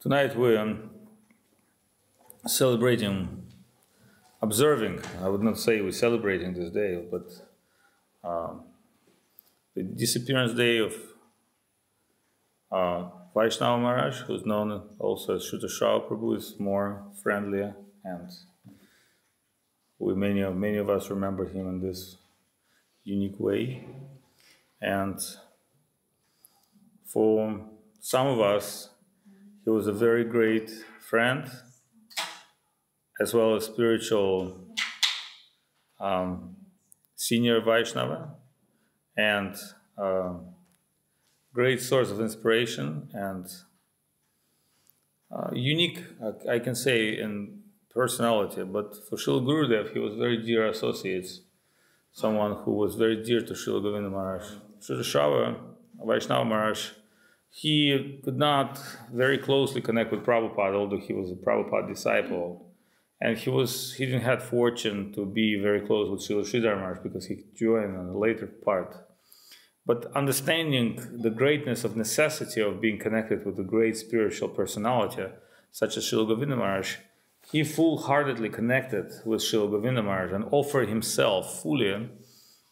Tonight we're celebrating, observing, I would not say we're celebrating this day, but the disappearance day of Vaishnava Maharaj, who's known also as Srila Prabhu, is more friendlier, and many of us remember him in this unique way. And for some of us, he was a very great friend, as well as spiritual senior Vaishnava, and great source of inspiration, and unique, I can say, in personality. But for Srila Gurudev, he was very dear associates, someone who was very dear to Srila Govinda Maharaj. Srila Vaishnava Maharaj, he could not very closely connect with Prabhupada, although he was a Prabhupada disciple. And he didn't have fortune to be very close with Srila Sridhar Maharaj because he joined on the later part. But understanding the greatness of necessity of being connected with a great spiritual personality, such as Srila Govinda Maharaj, he full-heartedly connected with Srila Govinda Maharaj and offered himself fully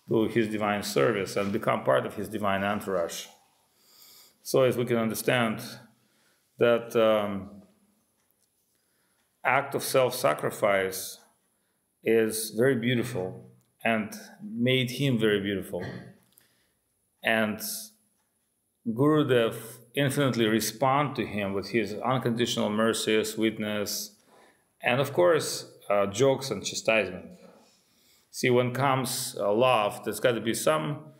to his divine service and become part of his divine entourage. So as we can understand, that act of self-sacrifice is very beautiful and made him very beautiful. And Gurudev infinitely responded to him with his unconditional mercy, sweetness, and of course, jokes and chastisement. See, when comes love, there's got to be some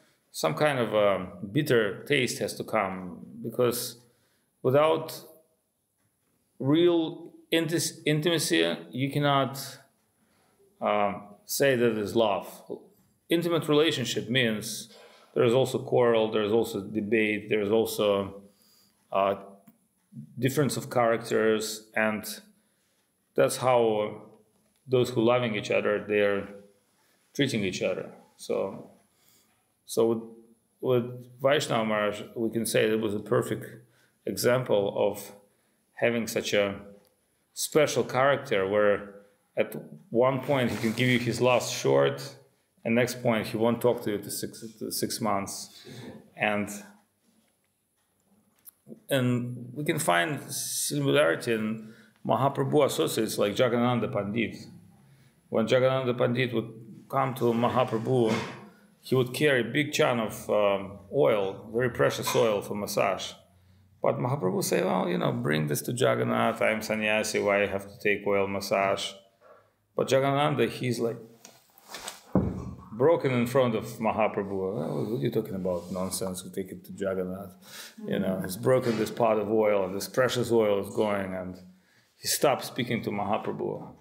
kind of bitter taste has to come, because without real intimacy, you cannot say that it is love. Intimate relationship means there is also quarrel, there is also debate, there is also difference of characters, and that's how those who loving each other, they are treating each other. So with Vaishnava Maharaj, we can say it was a perfect example of having such a special character, where at one point he can give you his last short, and next point he won't talk to you to 6 months. And we can find similarity in Mahaprabhu associates like Jagannatha Pandit. When Jagannatha Pandit would come to Mahaprabhu, he would carry a big chunk of oil, very precious oil for massage. But Mahaprabhu say, well, bring this to Jagannath, I am sannyasi, why I have to take oil massage? But Jagannatha, he's like broken in front of Mahaprabhu. Oh, what are you talking about? Nonsense, we take it to Jagannath. He's broken this pot of oil, and this precious oil is going, and he stopped speaking to Mahaprabhu.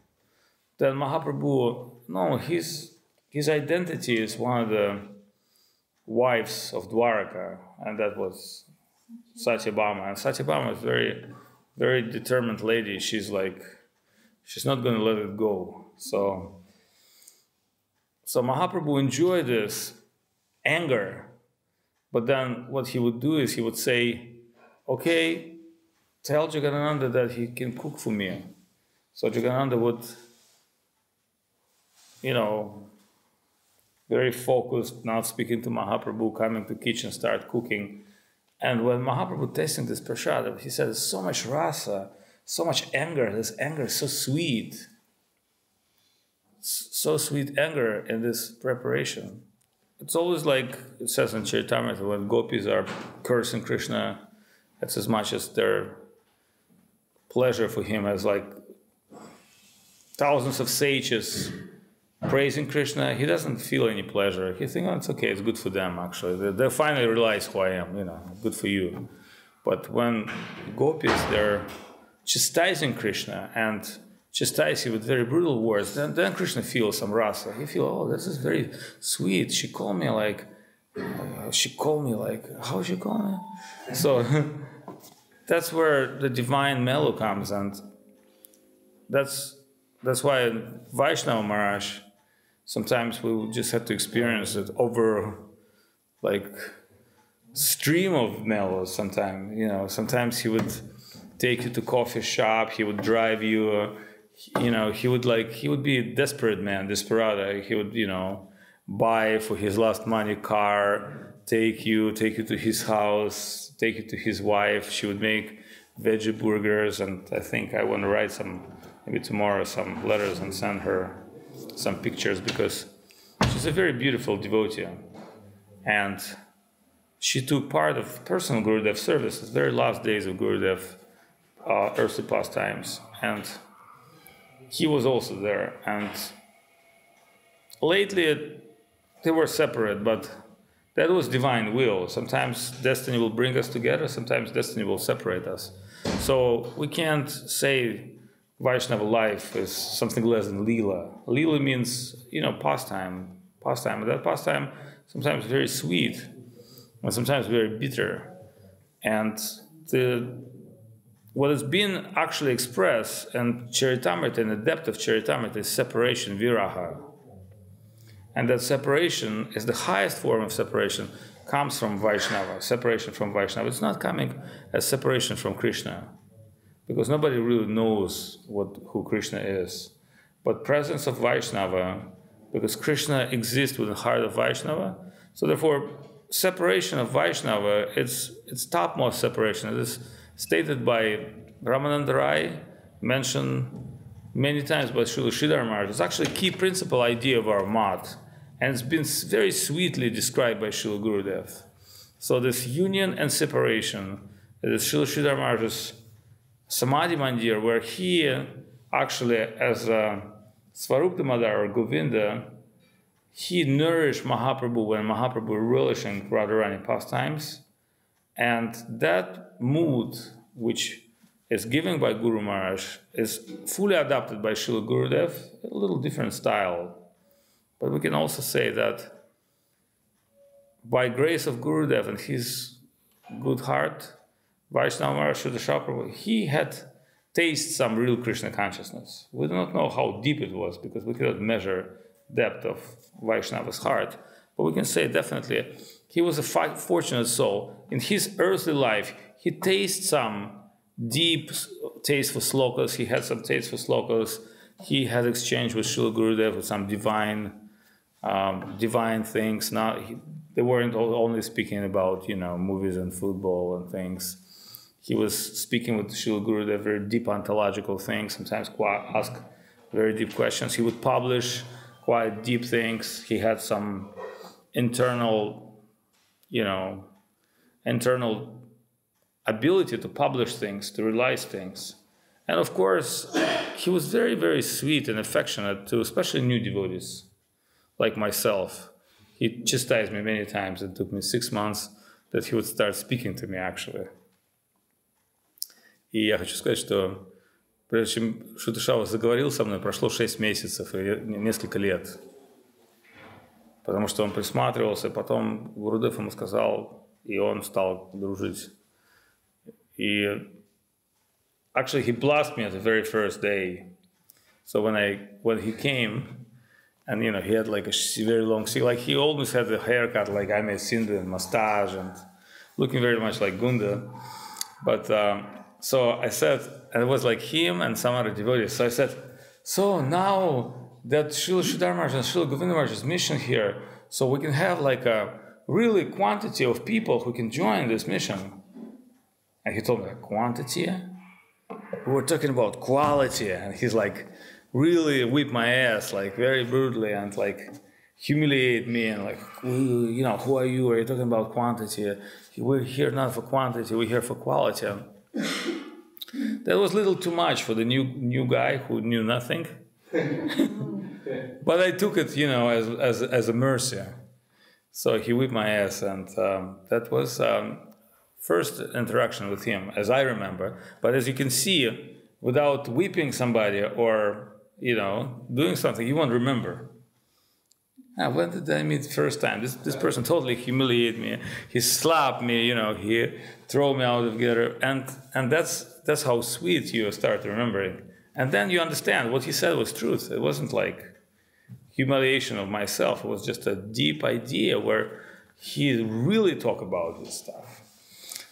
Then Mahaprabhu, no, his identity is one of the wives of Dwaraka, and that was Satya. And Satya is very, very determined lady. She's not going to let it go. So Mahaprabhu enjoyed this anger, but then what he would do is he would say, okay, tell Jagannatha that he can cook for me. So Jagannatha would, very focused, not speaking to Mahaprabhu, coming to kitchen, start cooking. And when Mahaprabhu tasting this prasad, he said, so much rasa, so much anger. This anger is so sweet. So sweet anger in this preparation. It's always like it says in Charitamrita, when gopis are cursing Krishna, it's as much as their pleasure for him as like thousands of sages praising Krishna. He doesn't feel any pleasure. He thinks, oh, it's okay, it's good for them actually. They finally realize who I am, good for you. But when gopis, they're chastising Krishna and chastise you with very brutal words, then Krishna feels some rasa. He feels, oh, this is very sweet. She called me like, how she call me? So that's where the divine mellow comes, and that's why Vaishnava Maharaj, sometimes we just have to experience it over like stream of mellows sometimes. Sometimes he would take you to coffee shop. He would drive you. You know, he would be a desperate man, desperado. He would, you know, buy for his last money car, take you to his house, take you to his wife. She would make veggie burgers, and I think I want to write maybe tomorrow, some letters and send her some pictures, because she's a very beautiful devotee, and she took part of personal Gurudev service, the very last days of Gurudev earthly pastimes, and he was also there. And lately they were separate, but that was divine will. Sometimes destiny will bring us together, sometimes destiny will separate us. So we can't say Vaishnava life is something less than Lila. Lila means, you know, pastime. And that pastime sometimes very sweet, and sometimes very bitter. And what has been actually expressed in Charitamrita, in the depth of Charitamrita, is separation, viraha. And that separation is the highest form of separation, comes from Vaishnava, separation from Vaishnava. It's not coming as separation from Krishna, because nobody really knows who Krishna is. But presence of Vaishnava, because Krishna exists within the heart of Vaishnava, so therefore separation of Vaishnava, it's topmost separation. It is stated by Paramananda Rai, mentioned many times by Srila Sridhar Maharaj. It's actually a key principal idea of our mat, and it's been very sweetly described by Srila Gurudev. So this union and separation, it is Srila Sridhar Maharaj's Samadhi Mandir, where he actually, as Svarup Damadar or Govinda, he nourished Mahaprabhu when Mahaprabhu was relishing Radharani pastimes. And that mood, which is given by Guru Maharaj, is fully adopted by Srila Gurudev, a little different style. But we can also say that by grace of Gurudev and his good heart, Vaishnava Maharaj Shuddha Prabhu, he had tasted some real Krishna consciousness. We do not know how deep it was, because we cannot measure depth of Vaishnava's heart. But we can say definitely he was a fortunate soul. In his earthly life, he tasted some deep taste for slokas. He had some taste for slokas. He had exchange with Srila Gurudev with some divine things. They weren't only speaking about, you know, movies and football and things. He was speaking with Srila Gurudev very deep ontological things. Sometimes ask very deep questions. He would publish quite deep things. He had some internal ability to publish things, to realize things. And of course, he was very, very sweet and affectionate to especially new devotees, like myself. He chastised me many times. It took me 6 months that he would start speaking to me, actually. И я хочу сказать, что прежде чем Шутышава заговорил со мной, прошло 6 месяцев и несколько лет. Потому что он присматривался, потом Гурудев ему сказал, и он стал дружить. И actually he blessed me at the very first day. So when he came, and you know, he had like a very long, like he always had a haircut like I made Sindhu and mustache and looking very much like Gunda. But so I said, and it was like him and some other devotees. So I said, so now that Srila Sridhar Maharaj and Srila Govinda Maharaj's mission here, so we can have like a really quantity of people who can join this mission. And he told me, quantity? We were talking about quality. And he's like, really whip my ass, like very brutally, and like humiliate me, and like, you know, who are you? Are you talking about quantity? We're here not for quantity, we're here for quality. That was a little too much for the new guy who knew nothing. But I took it, you know, as a mercy. So he whipped my ass, and that was first interaction with him, as I remember. But as you can see, without whipping somebody or, you know, doing something, you won't remember. When did I meet first time? This person totally humiliated me. He slapped me, you know, he threw me out of together, and that's how sweet you start remembering. And then you understand what he said was truth. It wasn't like humiliation of myself. It was just a deep idea where he really talked about this stuff.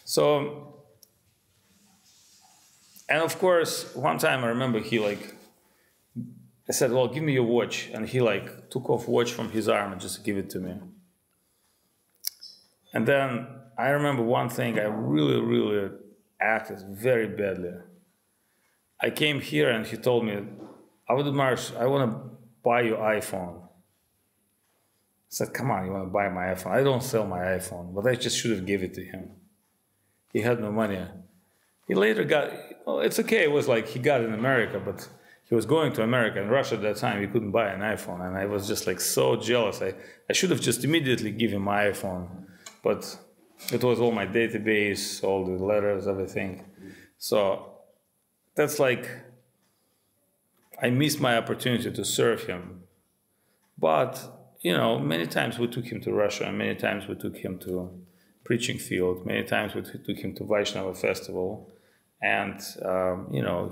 So And of course, one time I remember I said, well, give me your watch. And he took off watch from his arm and just give it to me. And then I remember one thing, I really, really acted very badly. I came here and he told me, Avadhut Maharaj, I want to buy your iPhone. I said, come on, you want to buy my iPhone? I don't sell my iPhone, but I just should have given it to him. He had no money. He later it's okay, it was he got in America, but he was going to America. In Russia at that time, he couldn't buy an iPhone. And I was just so jealous. I should have just immediately given him my iPhone. But it was all my database, all the letters, everything. So that's I missed my opportunity to serve him. But, many times we took him to Russia, and many times we took him to preaching field, many times we took him to Vaishnava festival. And,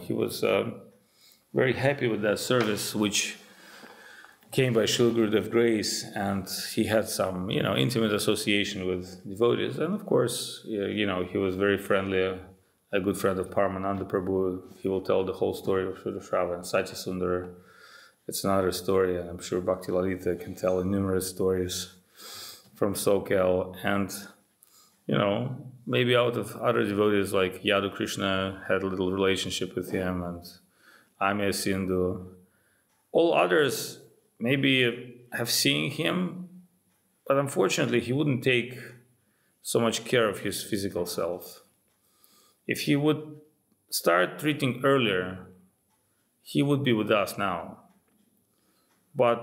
he was very happy with that service, which came by Srila Gurudev grace, and he had some, intimate association with devotees. And of course, he was very friendly, a good friend of Paramananda Prabhu. He will tell the whole story of Srila and Satya Sundar. It's another story, and I'm sure Bhakti Lalita can tell numerous stories from SoCal. And, maybe out of other devotees like Yadu Krishna had a little relationship with him, and Amya Sindhu. All others maybe have seen him, but unfortunately he wouldn't take so much care of his physical self. If he would start treating earlier, he would be with us now. But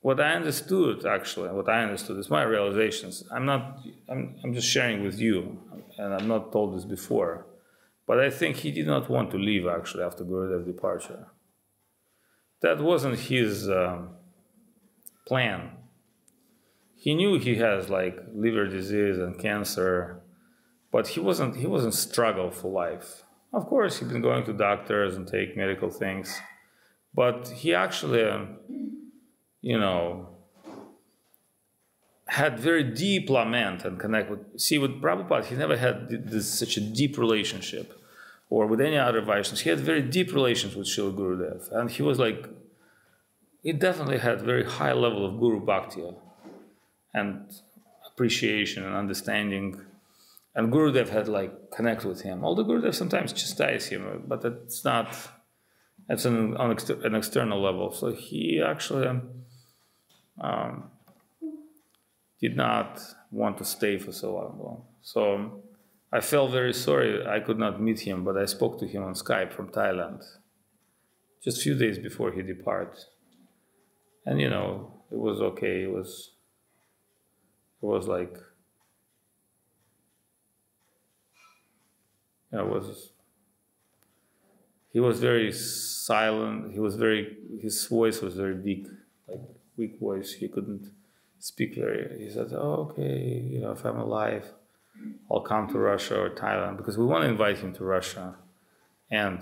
what I understood is my realizations. I'm just sharing with you, and I've not told this before, but I think he did not want to leave actually after Gurudev's departure. That wasn't his plan. He knew he has liver disease and cancer, but he wasn't struggle for life. Of course, he'd been going to doctors and take medical things, but he actually, had very deep lament and connect with. See, with Prabhupada, he never had such a deep relationship, or with any other Vaishnavas. He had very deep relations with Srila Gurudev, and he was he definitely had very high level of Guru Bhakti and appreciation and understanding. And Gurudev had connect with him. Although Gurudev sometimes chastise him, but it's not. It's on an external level. So he actually did not want to stay for so long. So I felt very sorry I could not meet him, but I spoke to him on Skype from Thailand just a few days before he departed. And it was okay. It was he was very silent. His voice was very weak, weak voice. He couldn't speak he said, oh, okay, if I'm alive, I'll come to Russia or Thailand, because we want to invite him to Russia. And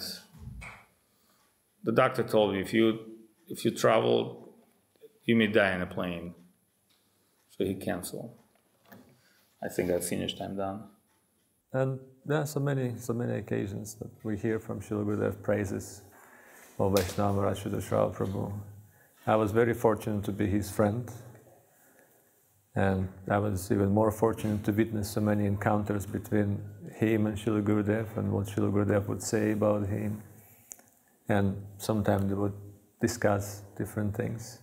the doctor told me, if you travel, you may die in a plane. So he canceled. I think I finished, I'm done. And there are so many occasions that we hear from Srila Gurudev praises of Vaishnava, Srila Prabhu. I was very fortunate to be his friend, and I was even more fortunate to witness so many encounters between him and Srila Gurudev, and what Srila Gurudev would say about him. And sometimes they would discuss different things.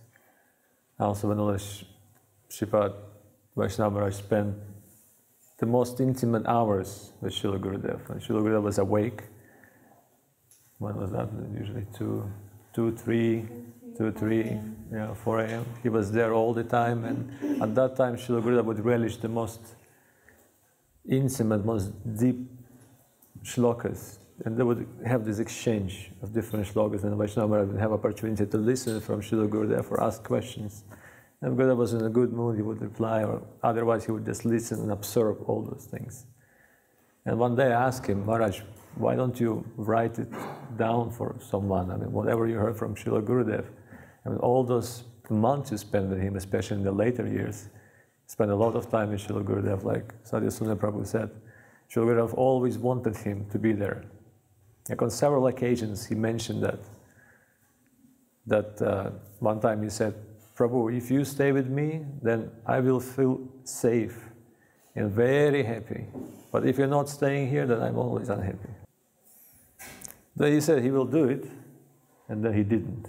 Also, when Sripad Vaishnava spent the most intimate hours with Srila Gurudev. When Srila Gurudev was awake, when was that? Usually 4 a.m. He was there all the time, and at that time Srila Gurudev would relish the most intimate, most deep shlokas, and they would have this exchange of different shlokas, and Vaishnava would have opportunity to listen from Srila Gurudev or ask questions. And if Gurudev was in a good mood, he would reply, or otherwise he would just listen and absorb all those things. And one day I asked him, Maharaj, why don't you write it down for someone? I mean, whatever you heard from Srila Gurudev. I mean, all those months you spent with him, especially in the later years, spent a lot of time with Srila Gurudev, like Satya Sundar Prabhu said. Srila Gurudev always wanted him to be there. Like on several occasions he mentioned that one time he said, Prabhu, if you stay with me, then I will feel safe and very happy. But if you're not staying here, then I'm always unhappy. Then he said he will do it, and then he didn't.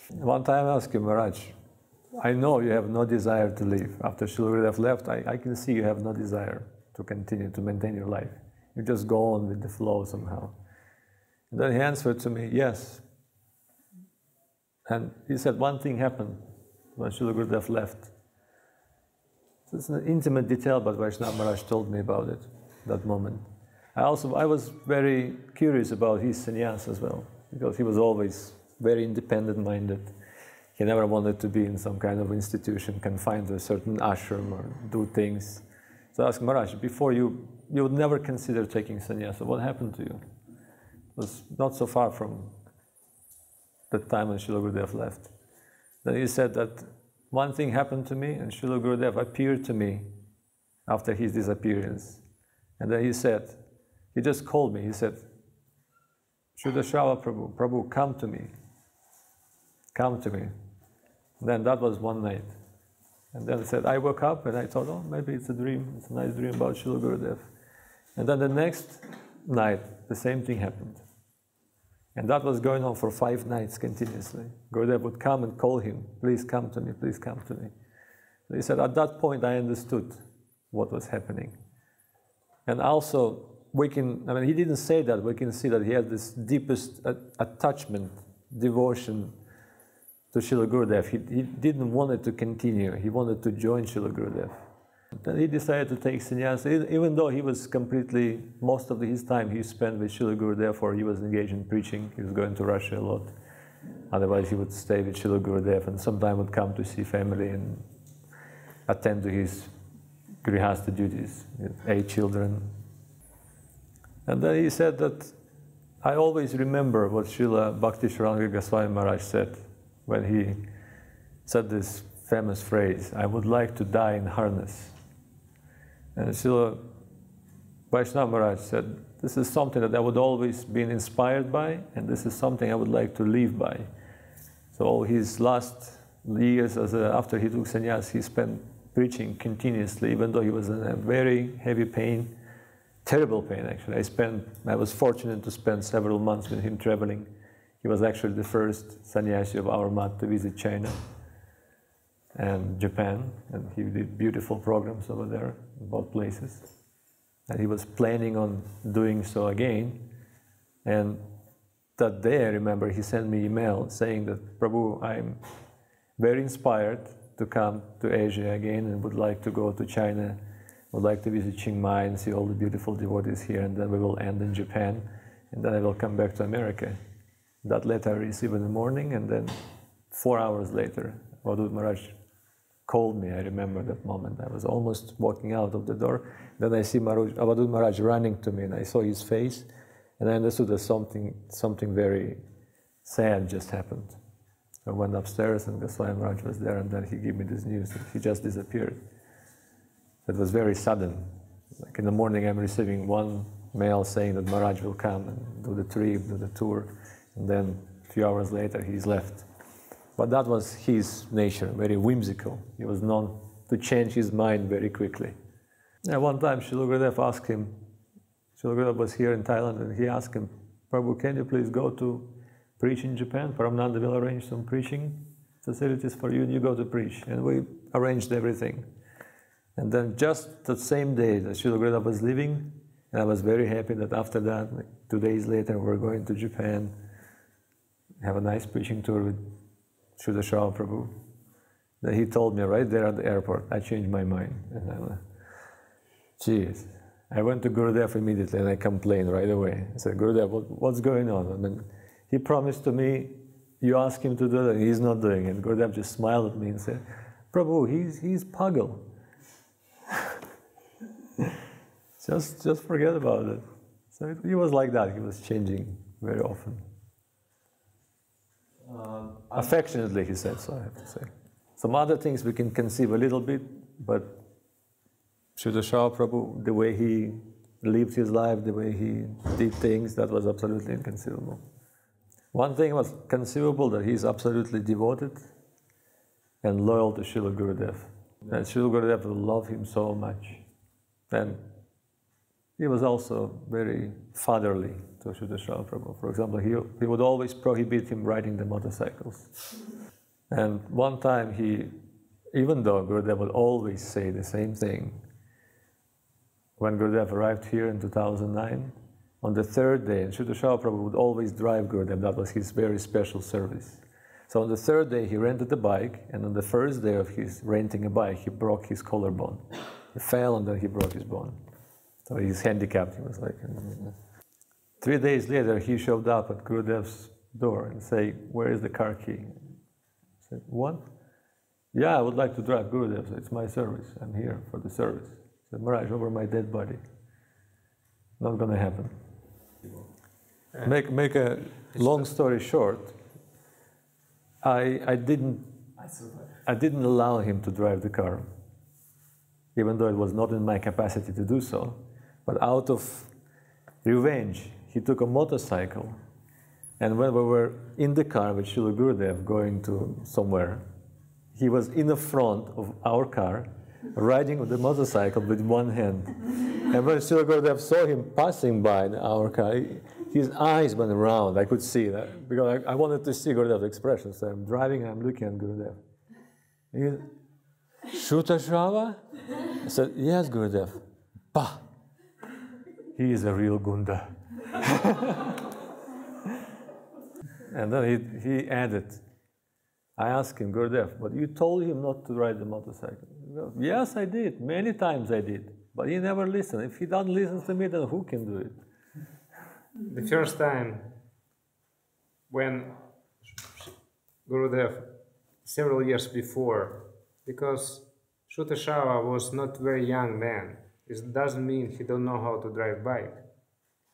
One time I asked him, Maharaj, I know you have no desire to leave. After Srila Gurudev left, I can see you have no desire to continue to maintain your life. You just go on with the flow somehow. And then he answered to me, yes. And he said one thing happened when Srila Gurudev left. It's an intimate detail, but Vaishnava Maharaj told me about it, that moment. I was very curious about his sannyas as well, because he was always very independent-minded. He never wanted to be in some kind of institution, confined to a certain ashram or do things. So I asked Maharaj, before you would never consider taking sannyasa, what happened to you? It was not so far from the time when Srila Gurudev left. Then he said that one thing happened to me, and Srila Gurudev appeared to me after his disappearance. And then he said, he just called me, he said, Srila Prabhu, Prabhu, come to me. Come to me. Then that was one night. And then he said, I woke up and I thought, oh, maybe it's a dream, it's a nice dream about Srila Gurudev. And then the next night, the same thing happened. And that was going on for 5 nights continuously. Gurudev would come and call him, please come to me, please come to me. So he said, at that point I understood what was happening. And also, he didn't say that, we can see that he had this deepest attachment, devotion to Srila Gurudev. He didn't want it to continue, he wanted to join Srila Gurudev. Then he decided to take sannyasa, even though he was completely, most of his time he spent with Srila Gurudev, or he was engaged in preaching, he was going to Russia a lot. Otherwise he would stay with Srila Gurudev and sometimes would come to see family and attend to his grihastha duties with 8 children. And then he said that, I always remember what Srila Bhakti Sharanga Goswami Maharaj said when he said this famous phrase, I would like to die in harness. And Srila Vaishnava Maharaj said, this is something that I would always be inspired by, and this is something I would like to live by. So all his last years after he took sannyas, he spent preaching continuously, even though he was in a very heavy pain, terrible pain actually. I was fortunate to spend several months with him traveling. He was actually the first sannyasi of our mat to visit China and Japan, and he did beautiful programs over there in both places. And he was planning on doing so again. And that day, I remember, he sent me an email saying that, Prabhu, I'm very inspired to come to Asia again and would like to go to China, would like to visit Chiang Mai and see all the beautiful devotees here, and then we will end in Japan, and then I will come back to America. That letter I received in the morning, and then 4 hours later, Avadhut Maharaj called me. I remember that moment. I was almost walking out of the door. Then I see Avadhut Maharaj running to me, and I saw his face, and I understood that something very sad just happened. I went upstairs, and Goswami Maharaj was there, and then he gave me this news that he just disappeared. It was very sudden. Like in the morning, I'm receiving one mail saying that Maharaj will come and do the trip, do the tour, and then a few hours later, he's left. But that was his nature, very whimsical. He was known to change his mind very quickly. And one time, Srila Gurudev asked him, Srila Gurudev was here in Thailand, and he asked him, Prabhu, can you please go to preach in Japan? Paramananda will arrange some preaching facilities for you, and you go to preach. And we arranged everything. And then just the same day that Srila Gurudev was leaving, and I was very happy that after that, like 2 days later, we're going to Japan, have a nice preaching tour with Srila Prabhu. Then he told me right there at the airport, I changed my mind. And I'm like, geez. I went to Gurudev immediately and I complained right away. I said, Gurudev, what's going on? I mean, he promised to me, you ask him to do that, and he's not doing it. Gurudev just smiled at me and said, Prabhu, he's pagal. just forget about it. So he was like that. He was changing very often. Affectionately, he said, so I have to say. Some other things we can conceive a little bit, but Srila Prabhu, the way he lived his life, the way he did things, that was absolutely inconceivable. One thing was conceivable, that he's absolutely devoted and loyal to Srila Gurudev. And Srila Gurudev would love him so much. And he was also very fatherly to Srila Prabhu. For example, he would always prohibit him riding the motorcycles. And one time even though Gurudev would always say the same thing, when Gurudev arrived here in 2009, on the third day, and Srila Prabhu would always drive Gurudev, that was his very special service. So on the third day, he rented a bike, and on the first day of his renting a bike, he broke his collarbone. He fell, and then he broke his bone. So he's handicapped. He was like... 3 days later, he showed up at Gurudev's door and said, "Where is the car key?" I said, "What?" "Yeah, I would like to drive Gurudev. So it's my service. I'm here for the service." I said, "Maharaj, over my dead body." Not going to happen. Make a long story short, I didn't allow him to drive the car, even though it was not in my capacity to do so. But out of revenge, he took a motorcycle, and when we were in the car with Srila Gurudev going to somewhere, he was in the front of our car, riding with the motorcycle with one hand. And when Srila Gurudev saw him passing by in our car, his eyes went around. I could see that, because I wanted to see Gurudev's expression. So I'm driving and I'm looking at Gurudev. He said, "Shuta Shrava?" I said, "Yes, Gurudev." Bah! He is a real Gunda. And then he added, I asked him, "Gurudev, but you told him not to ride the motorcycle." He goes, "Yes, I did. Many times I did. But he never listened. If he doesn't listen to me, then who can do it?" The first time when Gurudev, several years before, because Shutashava was not very young man. It doesn't mean he don't know how to drive bike.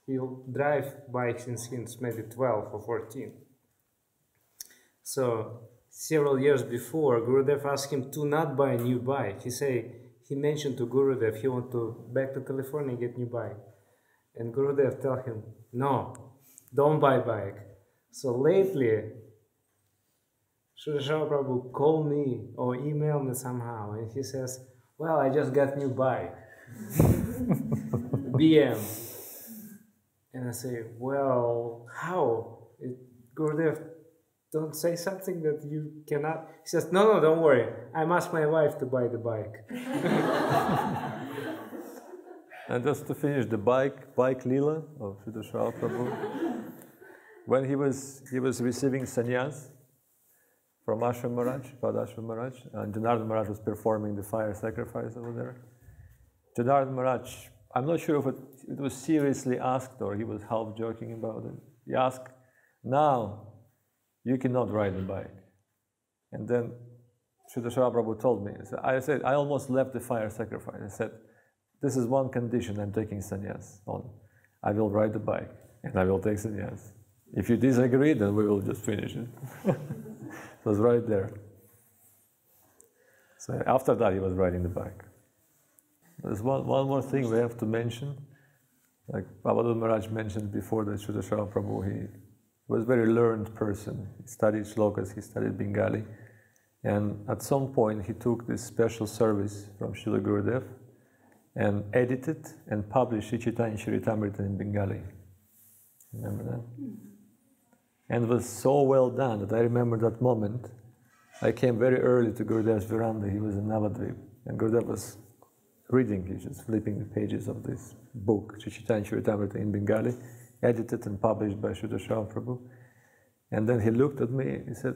He'll drive bike since maybe 12 or 14. So several years before, Gurudev asked him to not buy a new bike. He mentioned to Gurudev he want to back to California and get new bike. And Gurudev tell him, "No, don't buy bike." So lately, Srila Prabhu called me or emailed me somehow, and he says, "Well, I just got new bike, BM." And I say, "Well, how? Gurudev don't say something that you cannot." He says, No, don't worry. I asked my wife to buy the bike." And just to finish the bike lila of Srila Prabhu, when he was receiving sannyas from Ashram Maharaj, Padashram Maharaj, and Janardhan Maharaj was performing the fire sacrifice over there. Janardhan Maharaj, I'm not sure if it was seriously asked or he was half joking about it. He asked, "Now, you cannot ride the bike." And then Srila Prabhu told me, I said, I almost left the fire sacrifice. I said, "This is one condition I'm taking sannyas on. I will ride the bike and I will take sannyas. If you disagree, then we will just finish it." It was right there. So after that, he was riding the bike. There's one more thing we have to mention. Like Avadhut Maharaj mentioned before, that Srila Prabhu, he was a very learned person. He studied shlokas, he studied Bengali. And at some point, he took this special service from Srila Gurudev and edited and published Sri Chaitanya Charitamrita in Bengali. Remember that? And it was so well done that I remember that moment. I came very early to Gurudev's veranda. He was in Avadhut. And Gurudev was reading, he's just flipping the pages of this book, Sri Chaitanya Charitamrita in Bengali, edited and published by Srila Prabhu. And then he looked at me, he said,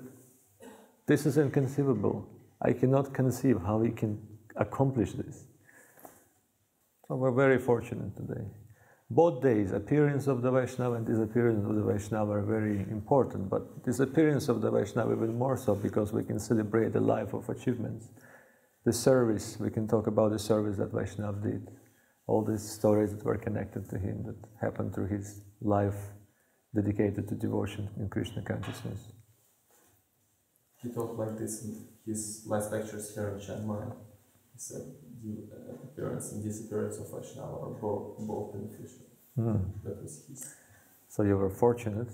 "This is inconceivable. I cannot conceive how he can accomplish this." So we're very fortunate today. Both days, appearance of the Vaishnava and disappearance of the Vaishnava are very important, but disappearance of the Vaishnava even more so, because we can celebrate the life of achievements. The service, we can talk about the service that Vaishnava did. All these stories that were connected to him, that happened through his life dedicated to devotion in Krishna consciousness. He talked like this in his last lectures here in Chiang Mai. He said, appearance and disappearance of Vaishnava are both beneficial. That was his. So you were fortunate.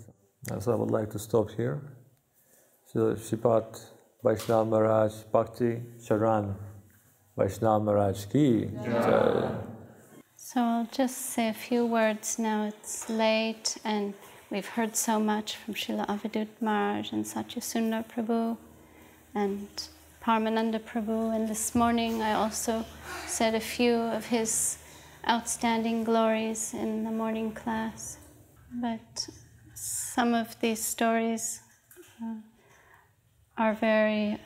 So I would like to stop here. So Sripad, Vaishnava Maharaj, Bhakti, Charan, Vaishnava Maharaj ki. So I'll just say a few words now. It's late and we've heard so much from Srila Avadhut Maharaj and Satya Sundar Prabhu and Paramananda Prabhu. And this morning I also said a few of his outstanding glories in the morning class. But some of these stories are very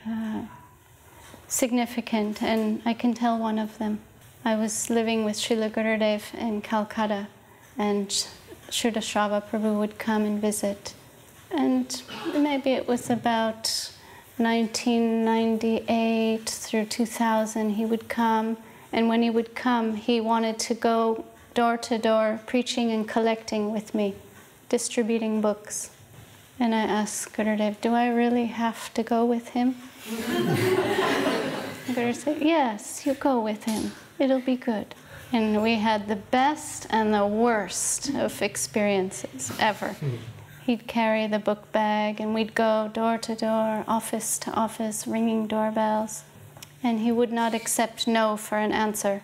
significant, and I can tell one of them. I was living with Srila Gurudev in Calcutta, and Srila Srava Prabhu would come and visit. And maybe it was about 1998 through 2000, he would come, and when he would come, he wanted to go door to door, preaching and collecting with me, distributing books. And I asked Gurudev, do I really have to go with him? Gurudev said, yes, you go with him. It'll be good. And we had the best and the worst of experiences ever. He'd carry the book bag and we'd go door to door, office to office, ringing doorbells. And he would not accept no for an answer.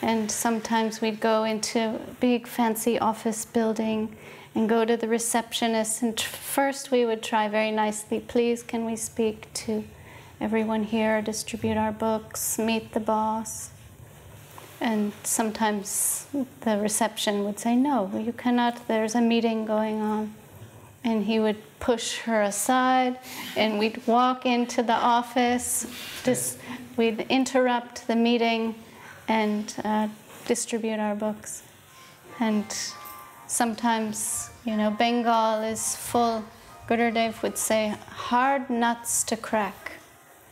And sometimes we'd go into a big fancy office building and go to the receptionist, and first we would try very nicely, please can we speak to everyone here, distribute our books, meet the boss. And sometimes the reception would say, no, you cannot, there's a meeting going on. And he would push her aside, and we'd walk into the office, we'd interrupt the meeting and distribute our books. And sometimes, Bengal is full. Gurudev would say, hard nuts to crack.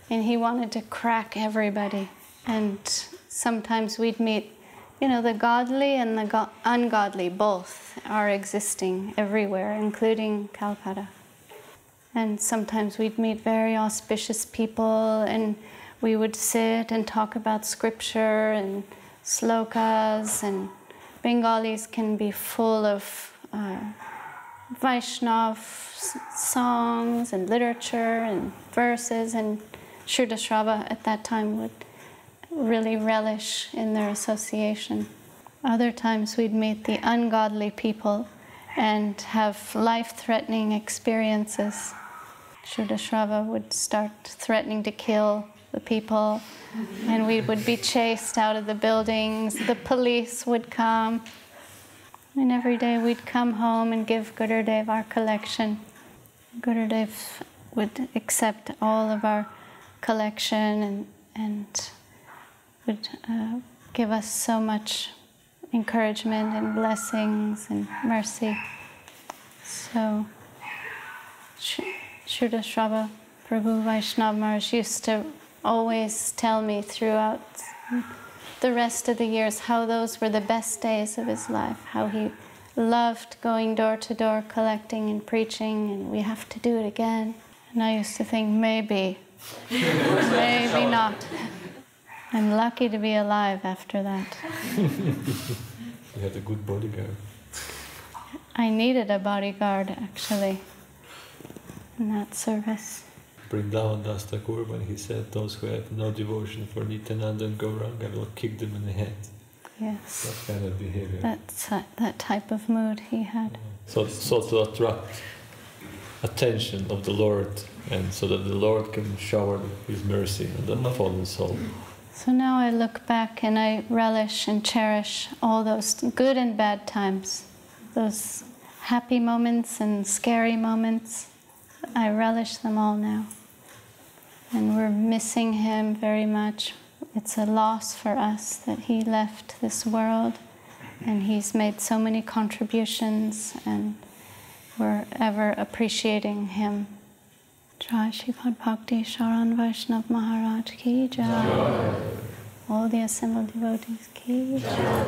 And he wanted to crack everybody. And sometimes we'd meet, the godly and the ungodly, both are existing everywhere, including Calcutta. And sometimes we'd meet very auspicious people, and we would sit and talk about scripture and slokas, and Bengalis can be full of Vaishnava songs and literature and verses, and Srila Srava at that time would really relish in their association. Other times we'd meet the ungodly people and have life-threatening experiences. Srila Srava would start threatening to kill the people, and we would be chased out of the buildings. The police would come, and every day we'd come home and give Gurudev our collection. Gurudev would accept all of our collection and would give us so much encouragement and blessings and mercy. So Srila Srava Prabhu Vaishnava Maharaj used to always tell me throughout the rest of the years how those were the best days of his life, how he loved going door to door collecting and preaching, and we have to do it again. And I used to think, maybe not. I'm lucky to be alive after that. You had a good bodyguard. I needed a bodyguard, actually, in that service. Vrindavan Das Thakur, when he said, those who have no devotion for Nityananda and Gauranga, I will kick them in the head. Yes. That kind of behavior. That type of mood he had. So to attract attention of the Lord, and so that the Lord can shower His mercy on that fallen soul. So now I look back and I relish and cherish all those good and bad times, those happy moments and scary moments. I relish them all now. And we're missing him very much. It's a loss for us that he left this world, and he's made so many contributions, and we're ever appreciating him. Jai Sripad Bhakti Charan Vaishnava Maharaj ki jai. All the assembled devotees ki jai.